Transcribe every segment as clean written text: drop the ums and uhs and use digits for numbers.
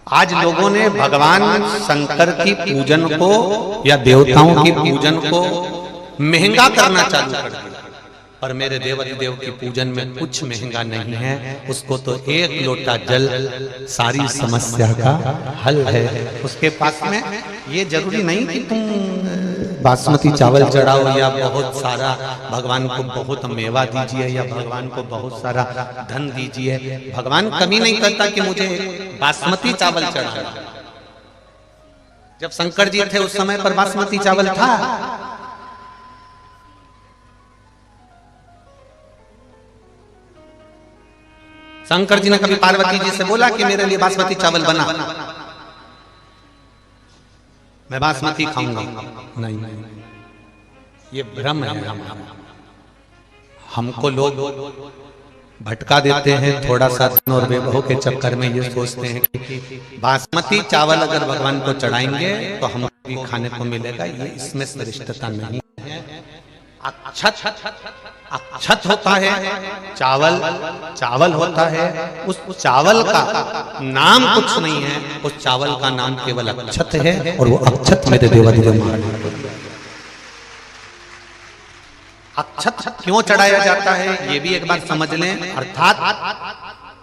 आज लोगों ने भगवान शंकर की पूजन को या देवताओं की पूजन को महंगा करना चालू कर दिया। पर मेरे देवाधिदेव की पूजन में कुछ महंगा नहीं है, उसको तो एक लोटा जल सारी समस्या का हल है। उसके पास में ये जरूरी नहीं कि तुम बासमती चावल चढ़ाओ या बहुत सारा भगवान को बहुत मेवा दीजिए या भगवान को बहुत सारा धन दीजिए। भगवान कभी नहीं कहता कि मुझे बासमती चावल चढ़ाना। जब शंकर जी थे उस समय पर बासमती चावल था। शंकर जी ने कभी पार्वती जी से बोला कि मेरे लिए बासमती चावल बना, मैं बासमती खाऊंगा? नहीं, ये भ्रम है। हमको लोग भटका देते हैं थोड़ा सा धन और वैभव के चक्कर में। ये सोचते हैं कि बासमती चावल अगर भगवान को चढ़ाएंगे तो हमको भी खाने को मिलेगा। ये इसमें श्रेष्ठता नहीं है। अक्षत होता है, चावल चावल होता है। उस चावल का नाम कुछ नहीं है, उस चावल का नाम केवल अक्षत है। और वो अक्षत मेरे देवाधिदेव महादेव। अक्षत क्यों चढ़ाया जाता है ये भी एक बार समझ लें। अर्थात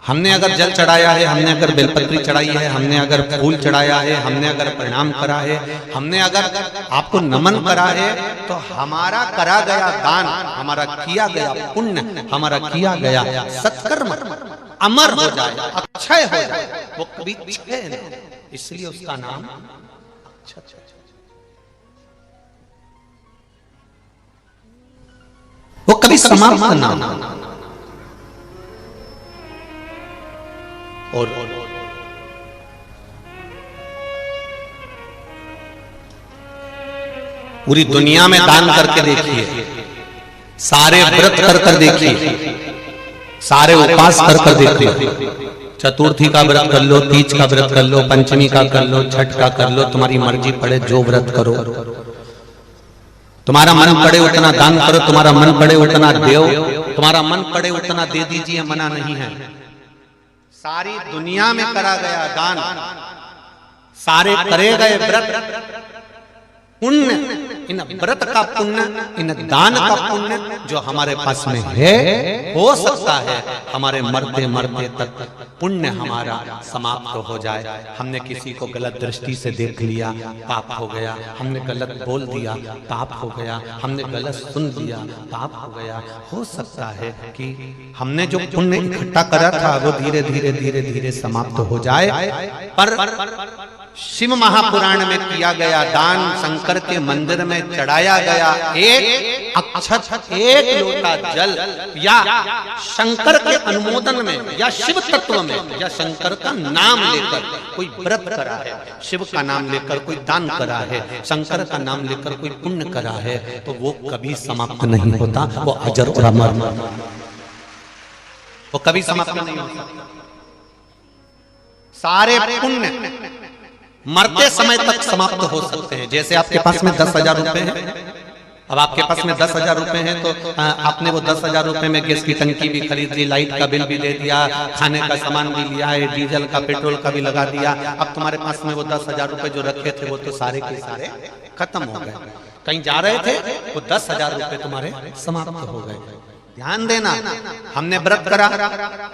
हमने अगर जल चढ़ाया है, हमने अगर बेलपत्री चढ़ाई है, हमने अगर फूल चढ़ाया है, हमने अगर प्रणाम करा है, हमने अगर आपको नमन करा है, तो हमारा करा गया दान, हमारा किया गया पुण्य, हमारा किया गया सत्कर्म अमर हो जाए, अक्षय हो जाए। वो कभी क्षय नहीं, इसलिए उसका नाम अक्षय। वो कभी समाप्त ना हो। और पूरी दुनिया में दान करके देखिए, सारे व्रत कर देखिए, सारे उपवास कर देखिए। चतुर्थी का व्रत कर लो, तीज का व्रत कर लो, पंचमी का कर लो, छठ का कर लो, तुम्हारी मर्जी पड़े जो व्रत करो। तुम्हारा मन पड़े उतना दान करो, तुम्हारा मन पड़े उतना देव, तुम्हारा मन पड़े उतना दे दीजिए, मना नहीं है। सारी दुनिया में करा गया दान, सारे करे गए व्रत, पुण्य, इन व्रत का पुण्य, इन दान का पुण्य जो हमारे पास में है, हो सकता है हमारे मरते मरते तक पुण्य हमारा समाप्त हो जाए। हमने किसी को गलत दृष्टि से देख लिया, पाप हो गया। हमने गलत बोल दिया, पाप हो गया। हमने गलत सुन लिया, पाप हो गया। हो सकता है कि हमने जो पुण्य इकट्ठा करा था वो धीरे धीरे धीरे धीरे समाप्त हो जाए। पर शिव महापुराण में किया गया दान, शंकर के मंदिर में चढ़ाया गया एक अक्षत, एक लोटा जल, या शंकर के अनुमोदन में या शिव तत्व में या शंकर का नाम लेकर कोई व्रत करा है, शिव का नाम लेकर कोई दान करा है, शंकर का नाम लेकर कोई पुण्य करा है, तो वो कभी समाप्त नहीं होता। वो अजर और अमर, वो कभी समाप्त नहीं होता। सारे पुण्य मरते समय तक समाप्त हो सकते हैं। जैसे आपके पास में 10,000 रुपए हैं, अब आपके पास में 10,000 रुपए हैं, तो आपने वो 10,000 रुपए में गैस की टंकी भी खरीद ली, लाइट का बिल भी दे दिया, खाने का सामान भी लिया है, डीजल का पेट्रोल का भी लगा दिया। अब तुम्हारे पास में वो 10,000 रुपए जो रखे थे वो तो सारे के सारे खत्म हो गए। कहीं जा रहे थे, वो 10,000 रुपए तुम्हारे समाप्त हो गए। ध्यान देना, हमने व्रत करा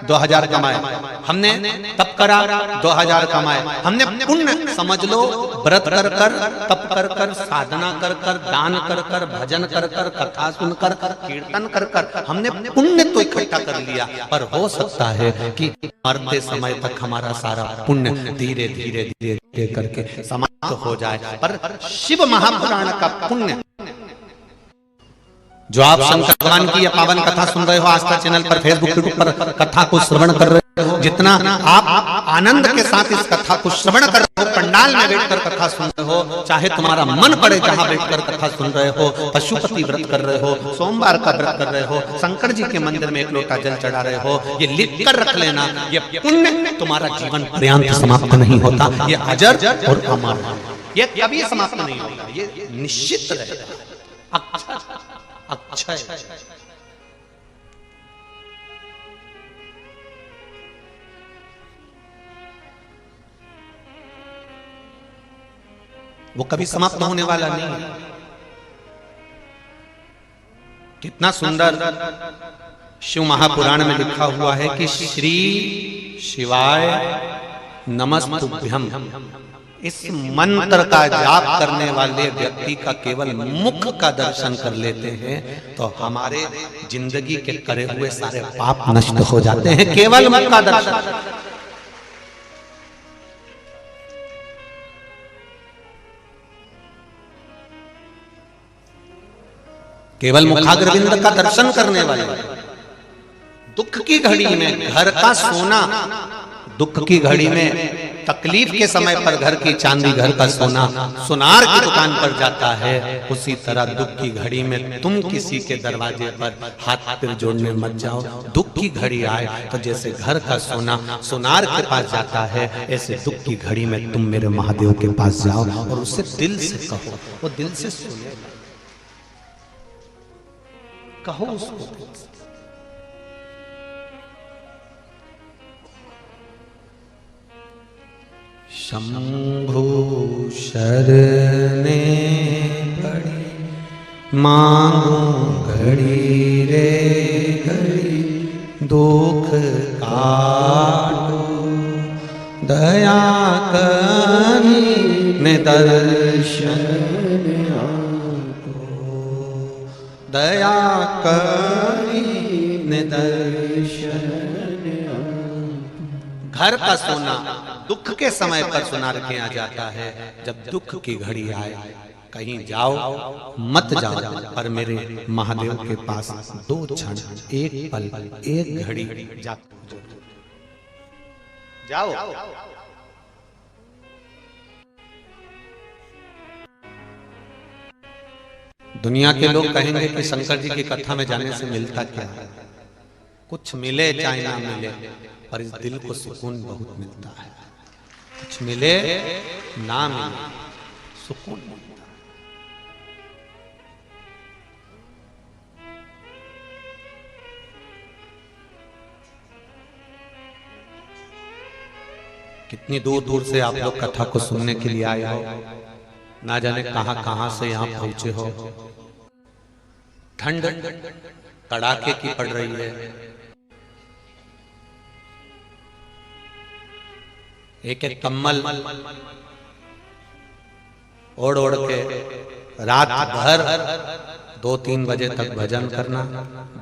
2,000 कमाए, हमने तप करा 2,000 कमाए, हमने पुण्य समझ लो व्रत कर कर, तप कर कर, साधना कर कर, दान कर कर, भजन कर कर, कथा सुनकर, कीर्तन कर कर, हमने पुण्य तो इकट्ठा कर लिया। पर हो सकता है कि मरते समय तक हमारा सारा पुण्य धीरे धीरे धीरे धीरे करके समाप्त हो जाए। पर शिव महापुराण का पुण्य जो आप शंकर भगवान की ये पावन कथा सुन रहे हो, आस्था चैनल पर, फेसबुक, यूट्यूब पर कथा को श्रवण कर रहे हो, जितना आप आनंद के साथ इस कथा को श्रवण कर रहे हो, पंडाल में बैठकर कथा सुन रहे हो, चाहे तुम्हारा मन पड़े जहां बैठकर कथा सुन रहे हो, पशुपति व्रत कर रहे हो, सोमवार का व्रत कर रहे हो, शंकर जी के मंदिर में एक लोटा जल चढ़ा रहे हो, ये लिख कर रख लेना, ये पुण्य तुम्हारा जीवन पर्यंत समाप्त नहीं होता। ये अजर और अमर, ये कभी समाप्त नहीं होता, ये निश्चित रहेगा। अक्षय वो कभी समाप्त होने वाला नहीं है। कितना सुंदर शिव महापुराण में लिखा हुआ है कि श्री शिवाय नमस्तुभ्यम, इस मंत्र का जाप करने वाले व्यक्ति का केवल मुख का दर्शन कर लेते हैं तो हमारे जिंदगी के करे हुए सारे पाप नष्ट हो जाते हैं, केवल मुख का दर्शन। केवल मुखाग्रविंद का दर्शन करने वाले, दुख की घड़ी में घर का सोना, दुख की घड़ी में तकलीफ के समय पर घर की चांदी, घर का सोना सुनार की दुकान पर जाता है, उसी तरह दुख की घड़ी में तुम किसी के दरवाजे पर हाथ पैर जोड़ने मत जाओ। दुख की घड़ी आए तो जैसे घर का सोना सुनार के पास जाता है, ऐसे दुख की घड़ी में तुम मेरे महादेव के पास जाओ और उससे दिल से कहो, वो दिल से सुने, कहो उसको। शंभु शरणे पड़ी मांगो घड़ी रे घड़ी, दुख काटो दया करी ने दर्शन आको, दया करी ने दर्शन। घर का सोना दुख के समय पर सुनार के आ जाता है, जब दुख की घड़ी आए कहीं जाओ मत जाओ, पर मेरे महादेव के पास 2 क्षण, 1 पल, 1 घड़ी जाओ। दुनिया के लोग कहेंगे कि शंकर जी की कथा में जाने से मिलता क्या है? कुछ मिले चाहे ना मिले, पर इस दिल को सुकून बहुत मिलता है। कुछ मिले ना मिले, सुकून मिलता है। कितनी दूर दूर से आप लोग कथा को सुनने के लिए आए हो, ना जाने कहां कहां से यहां पहुंचे हो। ठंड कड़ाके की पड़ रही है, एक एक कम्बल ओढ़ ओढ़ के रात भर 2-3 बजे तक भजन करना,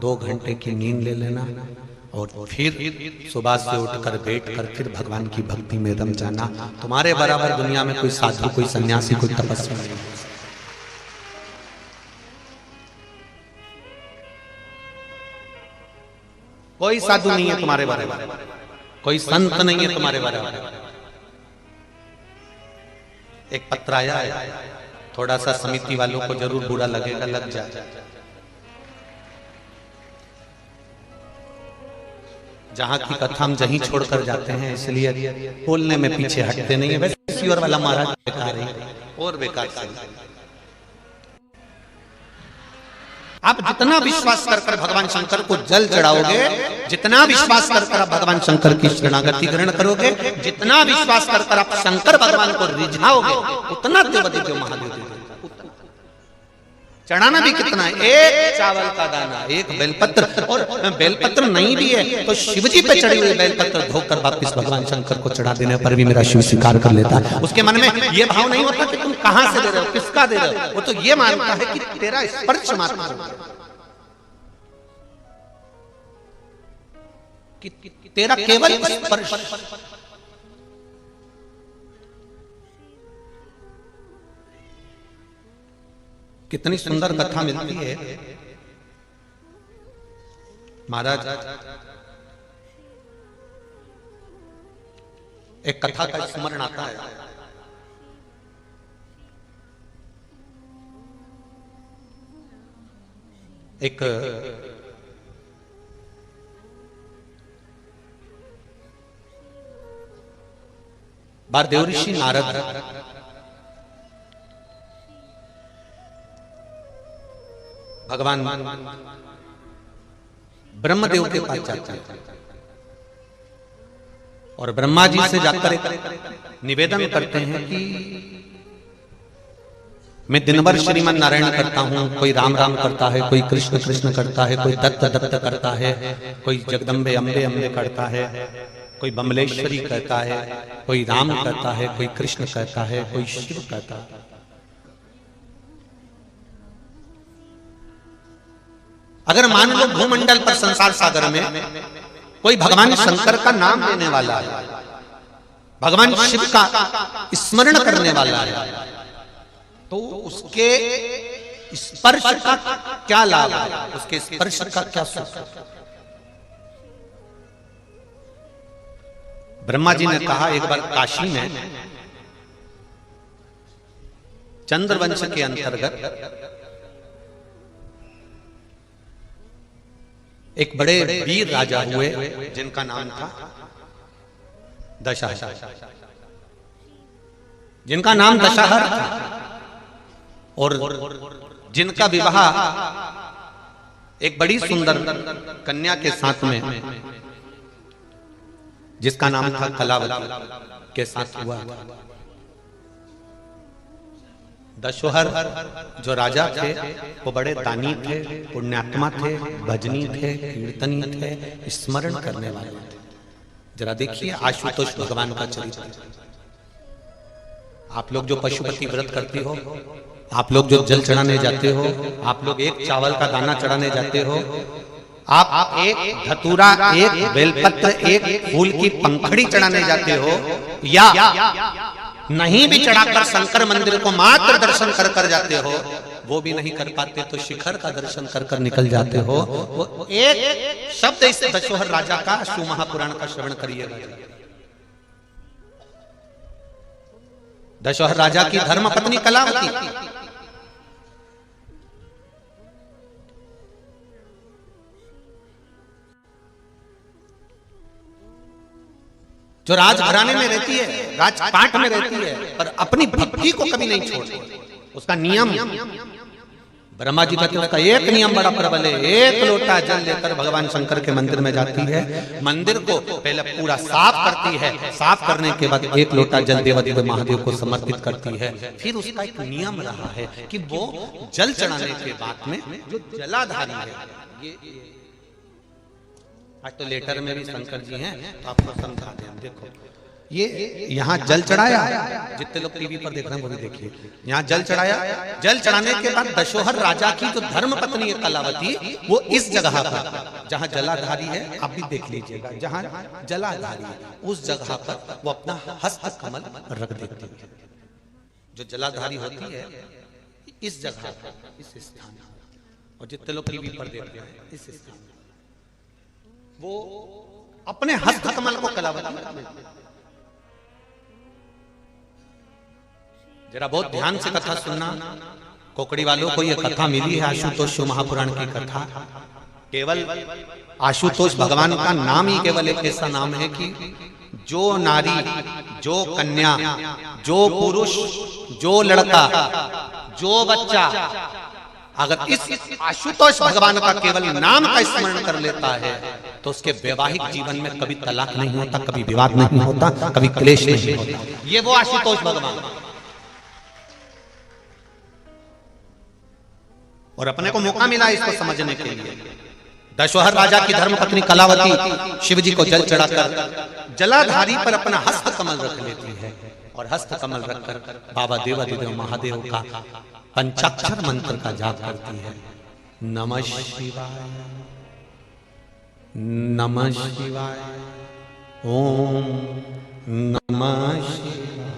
2 घंटे की नींद ले लेना और फिर सुबह से उठकर बैठकर फिर भगवान की भक्ति में रम जाना। तुम्हारे बराबर दुनिया में कोई साधु, कोई सन्यासी, कोई तपस्वी नहीं। कोई साधु नहीं है तुम्हारे बराबर, कोई संत नहीं है तुम्हारे बराबर। एक पत्र आया है, थोड़ा सा समिति वालों को जरूर बुरा लगेगा, लग जाए। जहां की कथा हम जहीं छोड़कर जाते हैं, इसलिए बोलने में पीछे हटते नहीं है। वैसे ईश्वर वाला महाराज बेकार है और बेकार से। आप जितना विश्वास कर भगवान शंकर को जल चढ़ाओगे, जितना विश्वास कर आप भगवान शंकर की शरणागति ग्रहण करोगे, जितना विश्वास कर आप शंकर भगवान को रिझाओगे, उतना देव महादेव चढ़ाना भी कितना है? 1 चावल का दाना, 1 बेलपत्र। और बेलपत्र नहीं भी है तो शिवजी पे चढ़ी हुई बेलपत्र धोकर वापिस भगवान शंकर को चढ़ा देने पर भी मेरा शिव स्वीकार कर लेता है। उसके मन में ये भाव नहीं होता कि तुम कहां से दे रहे हो, किसका दे रहे हो। वो तो ये मानता है कि तेरा स्पर्श मात्र, कि तेरा केवल स्पर्श। कितनी सुंदर कथा मिलती है महाराज। एक कथा का स्मरण आता है। एक बार देवऋषि नारद भगवान ब्रह्मदेव के पास जाते हैं और ब्रह्मा जी से जाकर एक निवेदन करते हैं कि मैं दिन भर श्रीमन नारायण करता हूँ, कोई राम राम करता है, कोई कृष्ण कृष्ण करता है, कोई दत्त दत्त करता है, कोई जगदम्बे अम्बे अम्बे करता है, कोई बमलेश्वरी कहता है, कोई राम कहता है, कोई कृष्ण कहता है, कोई शिव कहता है। अगर मान लो भूमंडल पर संसार सागर में कोई भगवान शंकर का नाम लेने वाला है, भगवान शिव का स्मरण करने वाला है, तो उसके स्पर्श का क्या लाभ है, उसके स्पर्श का क्या सुख। ब्रह्मा जी ने कहा एक बार काशी में चंद्रवंश के अंतर्गत एक बड़े वीर राजा हुए जिनका नाम था दशहर, जिनका नाम दशहर था, और जिनका विवाह एक बड़ी सुंदर कन्या के साथ में, जिसका नाम था कलावती, के साथ हुआ। दशहर जो राजा थे वो बड़े दानी थे, पुण्यात्मा थे, भजनी थे, कीर्तनी थे, स्मरण करने वाले थे। जरा देखिए आशुतोष भगवान का चरित्र। आप लोग जो पशुपति व्रत करती हो, आप लोग जो जल चढ़ाने जाते हो, आप लोग एक चावल का दाना चढ़ाने जाते हो, आप एक धतूरा, एक बेलपत्र, एक फूल की पंखड़ी चढ़ाने जाते हो, या नहीं भी चढ़ाकर शंकर मंदिर को मात्र दर्शन कर कर जाते हो, वो भी नहीं कर पाते तो शिखर का दर्शन कर कर निकल जाते हो। वो एक शब्द इस दशहर राजा का शिव महापुराण का श्रवण करिएगा। दशहर राजा की धर्म पत्नी कलावती, जो राजघराने में रहती है, राजपाट में रहती है, पर अपनी भक्ति को कभी नहीं छोड़ती। उसका नियम, ब्रह्मा जी कहते हैं एक नियम बड़ा प्रबल है, एक लोटा जल लेकर भगवान शंकर के मंदिर में जाती है, मंदिर को पहले पूरा साफ करती है, साफ करने के बाद एक लोटा जल देवादिदेव महादेव को समर्पित करती है। फिर उसका एक नियम रहा है कि वो जल चढ़ाने के बाद में जो जलाधारी है, ये आज तो लेटर में भी शंकर जी हैं तो आपको समझा दें। देखो ये यहाँ जल चढ़ाया, जितने लोग टीवी पर देख रहे हैं वो भी देखिए, यहाँ जल चढ़ाया। जल चढ़ाने के बाद दशहर राजा की जो धर्म पत्नी है कलावती, वो इस जगह पर जहाँ जलाधारी है, आप भी देख लीजिएगा, जहाँ जलाधारी है उस जगह पर वो अपना हस्त कमल रख देती है। जो जलाधारी होती है इस जगह पर, इस स्थान पर, और जितने लोग टीवी पर देख रहे हैं इस स्थान पर वो अपने हस्त कमल को कलावती। जरा बहुत ध्यान से कथा सुनना, कोकड़ी वालों को यह कथा मिली है आशुतोष शिव महापुराण की कथा। केवल आशुतोष भगवान का नाम ही केवल एक ऐसा नाम है कि जो नारी, जो कन्या, जो पुरुष, जो लड़का, जो बच्चा अगर इस आशुतोष भगवान का केवल नाम का स्मरण कर लेता है तो उसके वैवाहिक जीवन में कभी तलाक नहीं होता, कभी विवाद नहीं होता, कभी क्लेश नहीं होता। ये वो आशुतोष भगवान। और अपने को मौका मिला इसको समझने के लिए। दशहर राजा की धर्मपत्नी कलावती शिव जी को जल चढ़ाकर जलाधारी पर अपना हस्त कमल रख लेती है, और हस्त कमल रखकर बाबा देवादिदेव महादेव का पंचाक्षर मंत्र का जाप करती है। नमः शिवाय, नमः शिवाय, ओम नमः शिवाय,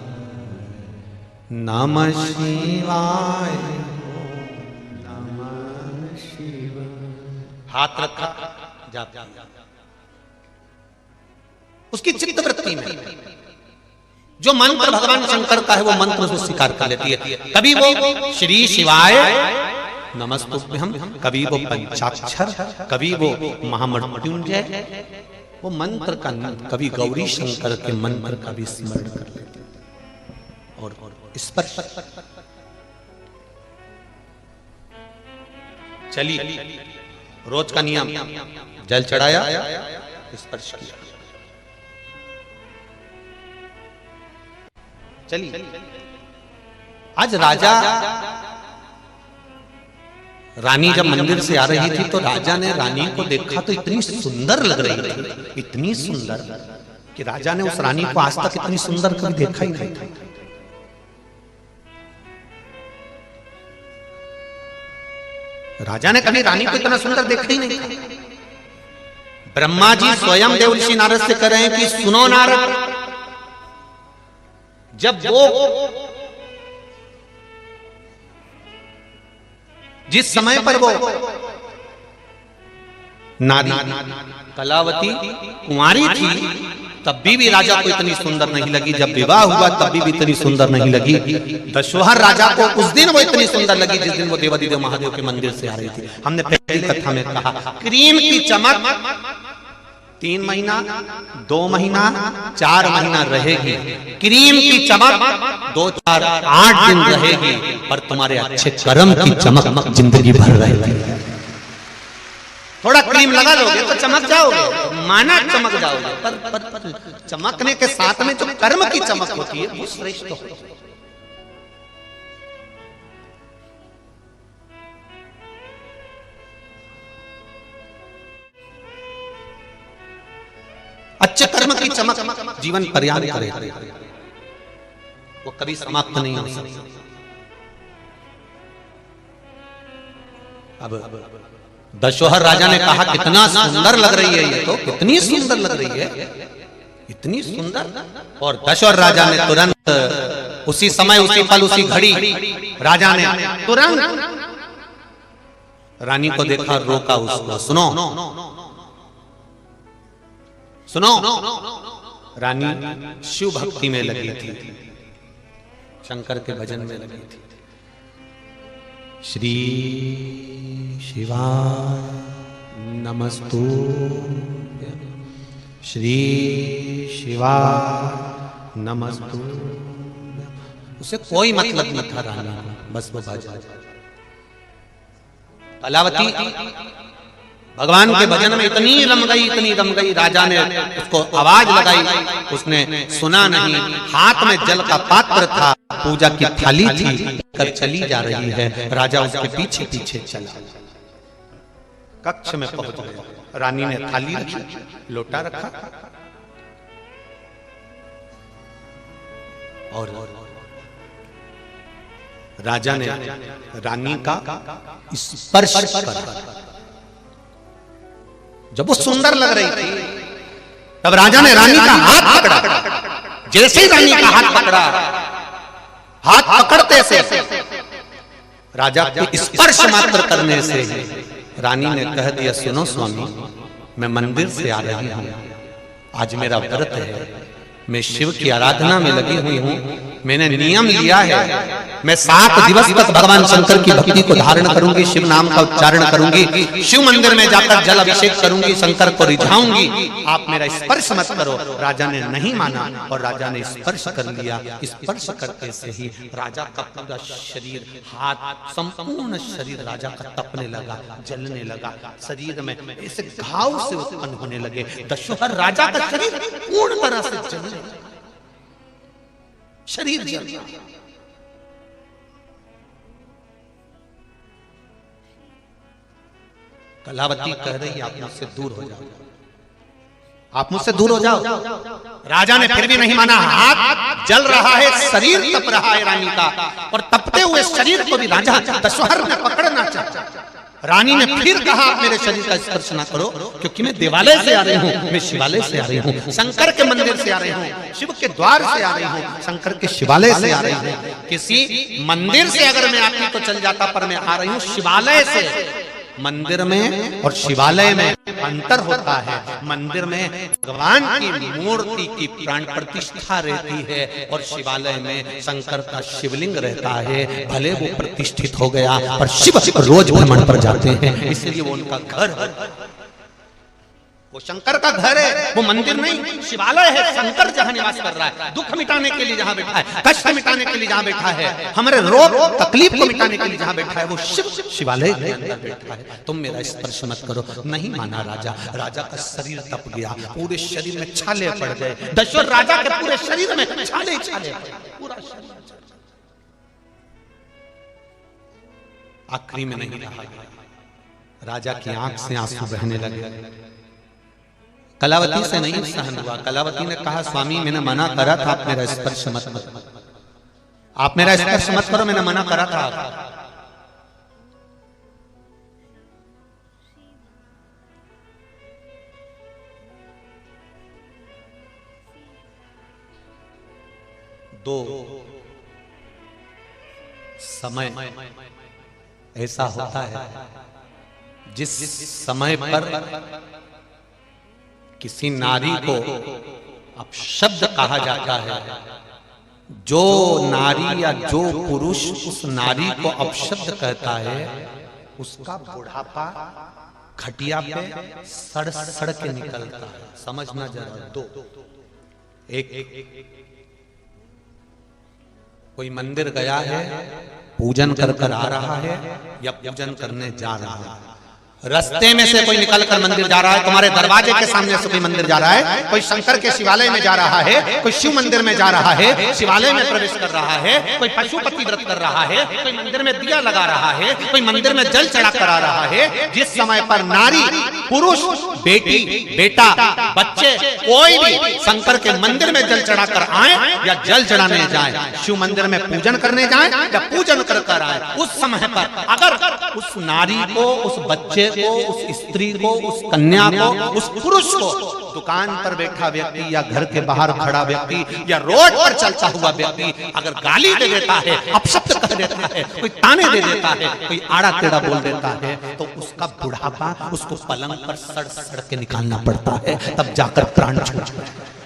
नमः शिवाय, नमः शिवाय। हाथ रखा, जाप। उसकी चित्त वृत्ति में जो मंत्र भगवान शंकर का है वो मंत्र उसको स्वीकार कर लेती है। कभी वो श्री शिवाय नमस्तुभ्यम, कभी वो पंचाक्षर, कभी वो महामृत्युंजय, वो मंत्र का, कभी गौरी शंकर के मंत्र का भी स्मरण कर लेती है। और स्पर्श चली, रोज का नियम, जल चढ़ाया, स्पर्श किया, चली। आज राजा रानी जब मंदिर से आ रही थी तो राजा ने रानी को देखा तो इतनी सुंदर लग रही थी, इतनी सुंदर कि राजा ने उस रानी को आज तक इतनी सुंदर कभी देखा ही नहीं था। राजा ने कभी रानी को इतना सुंदर देखा ही नहीं था। ब्रह्मा जी स्वयं देवर्षि नारद से कह रहे हैं कि सुनो नारद, जब वो जिस समय पर वो नारी कलावती कुंवारी थी तब भी राजा को इतनी सुंदर नहीं लगी, जब विवाह हुआ तब भी इतनी सुंदर नहीं लगी। दशोहर राजा को उस दिन वो इतनी सुंदर लगी जिस दिन वो देवादिदेव महादेव के मंदिर से आ रही थी। हमने पहली कथा में कहा क्रीम की चमक 3 महीना 2 महीना 4 महीना रहेगी, क्रीम की चमक 2 4 8 दिन रहेगी, पर तुम्हारे अच्छे कर्म की चमक जिंदगी भर रहेगी। थोड़ा क्रीम लगा लोगे तो चमक जाओगे, माना चमक जाओगे, पर चमकने के साथ में जो कर्म की चमक होती है वो श्रेष्ठ होती है। अच्छे कर्म की चमक जीवन पर्याप्त करे, वो कभी समाप्त नहीं हो सकती। अब दशोहर राजा ने कहा कितना सुंदर लग रही है ये, तो कितनी सुंदर लग रही है, इतनी सुंदर। और दशोहर राजा ने तुरंत उसी समय उसी पल उसी घड़ी राजा ने तुरंत रानी को देखा, रोका उसको, सुनो सुनो। रानी शिव भक्ति में लगी थी, शंकर के भजन में लगी थी। श्री शिवाय नमस्तुभ्यं, श्री शिवाय नमस्तुभ्यं। उसे कोई मतलब नहीं था रानी को, बस वो बाजा। कलावती भगवान के भजन में इतनी रम गई, राजा ने उसको आवाज लगाई, उसने सुना नहीं। हाथ में जल का पात्र था, पूजा की थाली थी, कर चली जा रही है। राजा उसके पीछे पीछे चला, कक्ष में पहुंच गया। रानी ने थाली रखी, लोटा रखा और राजा ने रानी का स्पर्श करा। जब वो सुंदर लग रही थी तब राजा ने रानी का हाथ पकड़ा। जैसे ही रानी का हाथ पकड़ा, हाथ पकड़ते से राजा को स्पर्श मात्र करने से रानी ने कह दिया, सुनो स्वामी, मैं मंदिर से आ रही हूं, आज मेरा व्रत है, मैं शिव की आराधना में लगी हुई हूं। मैंने नियम लिया है, मैं 7 दिवस तक भगवान शंकर की भक्ति को धारण करूंगी, शिव नाम का उच्चारण करूंगी, शिव मंदिर में जाकर जल अभिषेक करूंगी, शंकर को रिझाऊंगी, आप मेरा स्पर्श मत करो। राजा ने नहीं माना और राजा ने स्पर्श कर लिया। स्पर्श करते से ही राजा का पूरा शरीर, हाथ, संपूर्ण शरीर राजा का तपने लगा, जलने लगा, शरीर में ऐसे घाव से उत्पन्न होने लगे। दशोहर राजा का शरीर पूर्ण तरह से जलने, शरीर जल गया। कलावती कह रही, आप मुझसे दूर हो जाओ, आप मुझसे दूर हो जाओ। राजा ने फिर भी नहीं माना। हाथ जल रहा है, शरीर तप रहा है रानी का, और तपते हुए शरीर को भी राजा दशोहर ने पकड़ना चाहा। रानी ने फिर कहा, आप मेरे शरीर का स्पर्श ना करो, क्योंकि मैं देवालय से आ रही हूँ, मैं शिवालय से आ रही हूँ, शंकर के मंदिर से आ रही हूँ, शिव के द्वार से आ रही हूँ, शंकर के शिवालय से आ रही हूँ। किसी मंदिर से अगर मैं आती तो चल जाता, पर मैं आ रही हूँ शिवालय से। मंदिर में और शिवालय में अंतर होता है। मंदिर में भगवान की मूर्ति की प्राण प्रतिष्ठा रहती है और शिवालय में शंकर का शिवलिंग रहता है। भले वो प्रतिष्ठित हो गया, पर शिव रोज भ्रमण पर जाते हैं, इसलिए वो उनका घर है, वो शंकर का घर है, वो मंदिर नहीं, शिवालय है। शंकर जहां निवास कर रहा है, दुख मिटाने के लिए जहां बैठा है, कष्ट मिटाने के लिए जहां बैठा है, हमारे रोग तकलीफ को मिटाने के लिए जहां बैठा है, वो शिव शिवालय के अंदर बैठा है। तुम मेरा स्पर्श मत करो। नहीं माना राजा। राजा का शरीर तप गया, पूरे शरीर में छाले पड़ गए। 10 राजा के पूरे शरीर में छाले छाले, पूरा शरीर। आखिरी में नहीं रहा, राजा की आंख से आंसू बहने लगे। कलावती से नहीं सहन हुआ। कलावती ने कहा, स्वामी मैंने मना करा था, आप मेरा स्पर्श मत करो, आप मेरा स्पर्श मत करो, मैंने मना करा था। दो समय ऐसा होता है जिस समय पर किसी नारी को अपशब्द कहा जाता है, जो नारी या जो पुरुष उस नारी को अपशब्द कहता है, उसका बुढ़ापा खटिया पे सड़ सड़ के निकलता है। समझना जरा। दो, एक कोई मंदिर गया है, पूजन कर कर आ रहा है या पूजन करने जा रहा है, रास्ते में से कोई निकलकर मंदिर जा रहा है, तुम्हारे दरवाजे के सामने से कोई मंदिर जा रहा है, कोई शंकर के शिवालय में जा रहा है, कोई शिव मंदिर में जा रहा है, शिवालय में प्रवेश कर रहा है, कोई पशुपति व्रत कर रहा है, कोई मंदिर में दिया लगा रहा है, कोई मंदिर में जल चढ़ा कर आ रहा है। जिस समय पर नारी, पुरुष, बेटी, बेटा, बच्चे, कोई भी शंकर के मंदिर में जल चढ़ा कर आए या जल चढ़ाने जाए, शिव मंदिर में पूजन करने जाए या पूजन कर कर आए, उस समय पर अगर उस नारी को, उस बच्चे को, उस स्त्री को, उस कन्या को, उस पुरुष को, दुकान पर बैठा व्यक्ति या घर के बाहर खड़ा व्यक्ति या रोड पर चलता हुआ व्यक्ति अगर गाली दे देता है, अपशब्द कह देता है, कोई ताने दे देता है, कोई आड़ा टेढ़ा बोल देता है, तो उसका बुढ़ापा उसको पलंग पर सड़ सड़ के निकालना पड़ता है, तब जाकर प्राण छूटता है।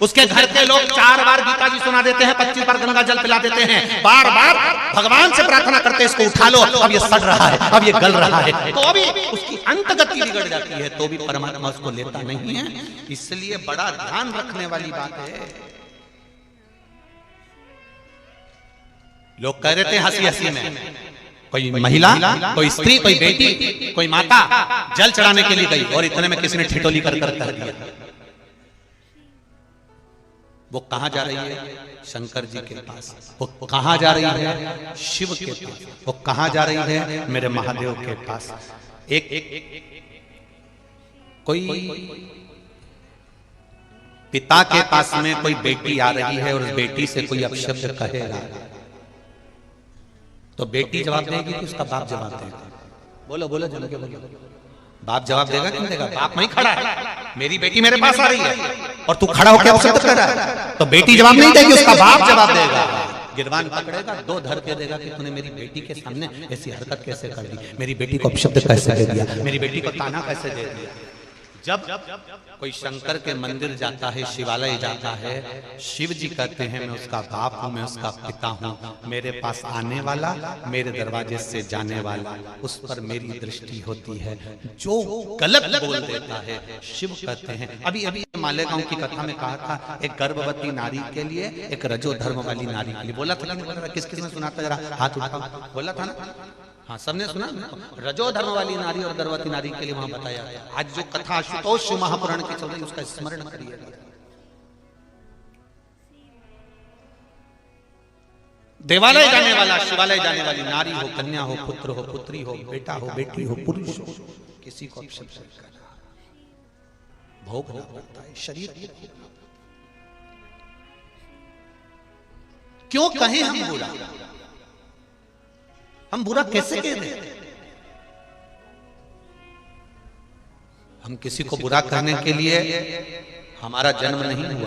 उसके घर के लोग 4 बार गीता जी सुना देते हैं, 25 बार गंगा जल पिला देते हैं, बार बार भगवान से प्रार्थना करते हैं, इसको उठा लो, अब ये सड़ रहा है, अब ये गल रहा है, तो भी उसकी अंतगति बिगड़ जाती है, तो भी परमात्मा उसको लेता नहीं है। इसलिए बड़ा ध्यान रखने वाली बात है। लोग कह देते हैं हंसी हंसी में, कोई महिला, कोई स्त्री, कोई बेटी, कोई माता जल चढ़ाने के लिए गई और इतने में किसी ने ठिठोली कर दिया। वो कहां जा रही है? शंकर जी के पास। वो कहां जा रही है? शिव के पास। वो कहां जा रही है? मेरे महादेव के पास। एक कोई पिता के पास में कोई बेटी आ रही है और उस बेटी से कोई अपशब्द कहेगा तो बेटी जवाब देगी कि उसका बाप जवाब देगा? बोलो बोलो जल्दी बोलो। बाप जवाब देगा कि नहीं देगा? बाप वहीं खड़ा है, मेरी बेटी मेरे पास आ रही है और तू खड़ा होकर अपशब्द कर रहा है, तो बेटी जवाब नहीं देगी, उसका बाप जवाब देगा। गिरबान पकड़ेगा, 2 धर के देगा कि तूने मेरी बेटी के सामने ऐसी हरकत कैसे कर दी, मेरी बेटी को अपशब्द कैसे दे दिया, मेरी बेटी को ताना कैसे दे दिया। जब कोई शंकर के मंदिर जाता है, शिवालय जाता है, शिव जी कहते हैं मैं उसका बाप हूं, मैं उसका पिता हूं, मेरे पास आने वाला, मेरे दरवाजे से जाने वाला, उस पर मेरी दृष्टि होती है। जो गलत बोल देता है, शिव कहते हैं। अभी अभी मालेगांव की कथा में कहा था, एक गर्भवती नारी के लिए, एक रजो धर्म वाली नारी के लिए। बोला था कि किस किस ने सुना था? जरा हाथ उठाओ। बोला था ना? हाँ, सबने सुना। रजो धर्म वाली नारी और गर्भवती नारी के लिए वहां बताया। आज जो कथा आशुतोष महापुराण की चल रही, उसका स्मरण करिएगा। देवालय जाने वाला, शिवालय जाने वाली नारी हो, कन्या हो, पुत्र हो, पुत्री हो, बेटा हो, बेटी हो, पुरुष हो, किसी को अपशब्द करना, भोगना पड़ता है शरीर। क्यों कहें हम बुरा? हम बुरा कैसे कह दें? हम किसी को बुरा करने के लिए हमारा जन्म नहीं हुआ।